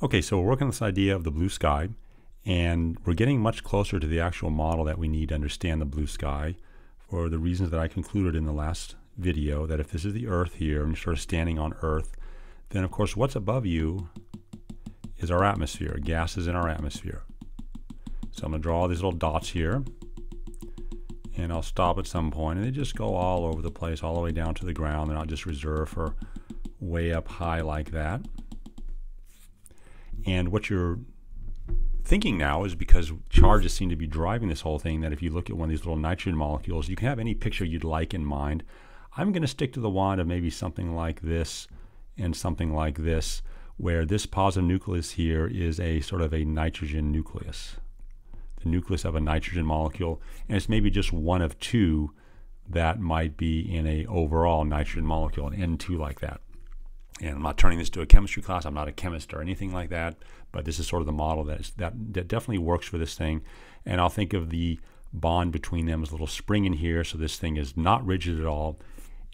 Okay, so we're working on this idea of the blue sky, and we're getting much closer to the actual model that we need to understand the blue sky for the reasons that I concluded in the last video, that if this is the Earth here and you're sort of standing on Earth, then of course what's above you is our atmosphere, gases in our atmosphere. So I'm going to draw all these little dots here, and I'll stop at some point, and they just go all over the place, all the way down to the ground. They're not just reserved for way up high like that. And what you're thinking now is, because charges seem to be driving this whole thing, that if you look at one of these little nitrogen molecules, you can have any picture you'd like in mind. I'm going to stick to the one of maybe something like this and something like this, where this positive nucleus here is a sort of a nitrogen nucleus, the nucleus of a nitrogen molecule, and it's maybe just one of two that might be in a overall nitrogen molecule, an N2 like that. And I'm not turning this to a chemistry class. I'm not a chemist or anything like that, but this is sort of the model that definitely works for this thing. And I'll think of the bond between them as a little spring in here, so this thing is not rigid at all.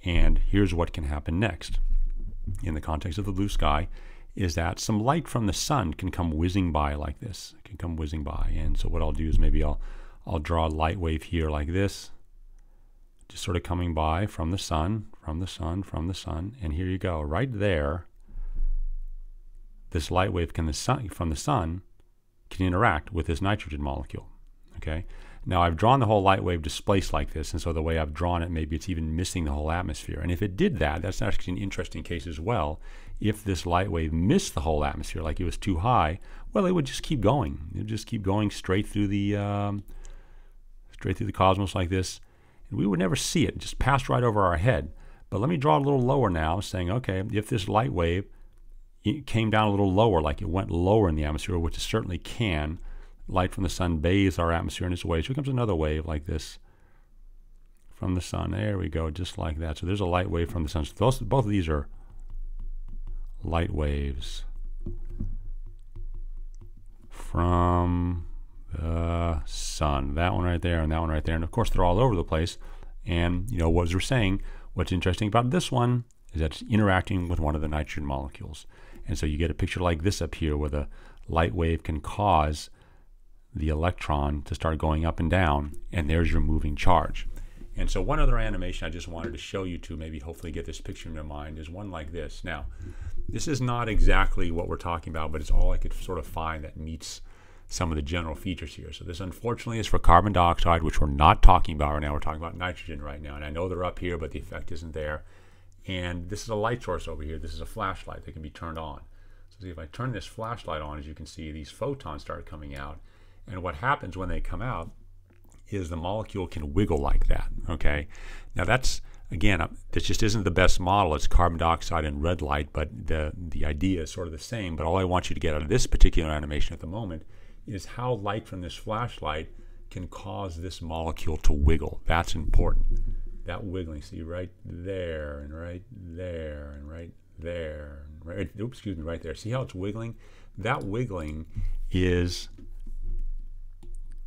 And here's what can happen next in the context of the blue sky, is that some light from the sun can come whizzing by like this. It can come whizzing by. And so what I'll do is maybe I'll draw a light wave here like this, just sort of coming by from the sun, from the sun, from the sun. And here you go, right there, this light wave from the sun can interact with this nitrogen molecule. Okay. Now I've drawn the whole light wave displaced like this, and so the way I've drawn it, maybe it's even missing the whole atmosphere. And if it did that, that's actually an interesting case as well. If this light wave missed the whole atmosphere, like it was too high, well, it would just keep going. It would just keep going straight through the cosmos like this, and we would never see it. It just passed right over our head. But let me draw a little lower now, saying, okay, if this light wave came down a little lower, like it went lower in the atmosphere, which it certainly can. Light from the sun bathes our atmosphere in its wave. So here comes another wave like this from the sun. There we go, just like that. So there's a light wave from the sun. So both of these are light waves from the sun. That one right there and that one right there. And of course, they're all over the place. And you know, what we're saying, what's interesting about this one is that it's interacting with one of the nitrogen molecules. And so you get a picture like this up here, where the light wave can cause the electron to start going up and down, and there's your moving charge. And so one other animation I just wanted to show you to maybe hopefully get this picture in your mind is one like this. Now, this is not exactly what we're talking about, but it's all I could sort of find that meets some of the general features here. So this unfortunately is for carbon dioxide, which we're not talking about right now. We're talking about nitrogen right now, and I know they're up here, but the effect isn't there. And this is a light source over here. This is a flashlight that can be turned on. So see, if I turn this flashlight on, as you can see, these photons start coming out. And what happens when they come out is the molecule can wiggle like that, okay? Now that's, again, this just isn't the best model. It's carbon dioxide and red light, but the idea is sort of the same. But all I want you to get out of this particular animation at the moment is how light from this flashlight can cause this molecule to wiggle. That's important. That wiggling, see right there and right there and right there, and right, oops, excuse me, right there. See how it's wiggling? That wiggling is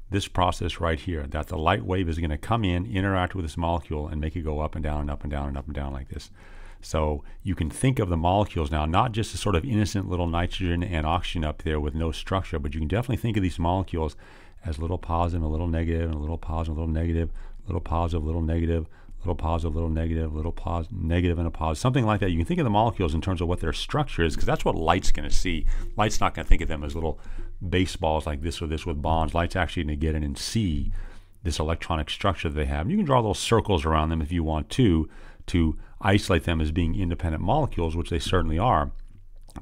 this process right here, that the light wave is going to come in, interact with this molecule, and make it go up and down and up and down and up and down like this. So you can think of the molecules now not just as sort of innocent little nitrogen and oxygen up there with no structure, but you can definitely think of these molecules as little positive and a little negative and a little positive, a little negative, little positive, little negative, little positive, little negative, little negative and a positive, something like that. You can think of the molecules in terms of what their structure is, because that's what light's going to see. Light's not going to think of them as little baseballs like this or this with bonds. Light's actually going to get in and see this electronic structure that they have. And you can draw little circles around them if you want to isolate them as being independent molecules, which they certainly are.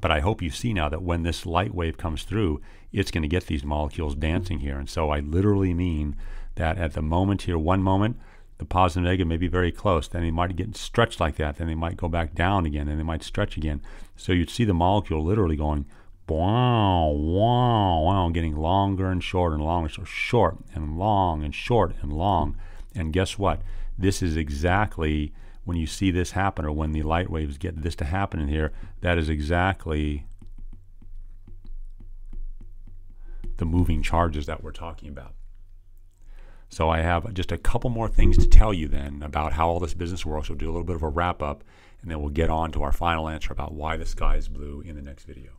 But I hope you see now that when this light wave comes through, it's going to get these molecules dancing here. And so I literally mean that at the moment here, one moment, the positive and negative may be very close. Then they might get stretched like that. Then they might go back down again, and they might stretch again. So you'd see the molecule literally going wow, wow, wow, getting longer and shorter and longer. So short and long and short and long. And guess what? This is exactly, when you see this happen, or when the light waves get this to happen in here, that is exactly the moving charges that we're talking about. So I have just a couple more things to tell you then about how all this business works. We'll do a little bit of a wrap up, and then we'll get on to our final answer about why the sky is blue in the next video.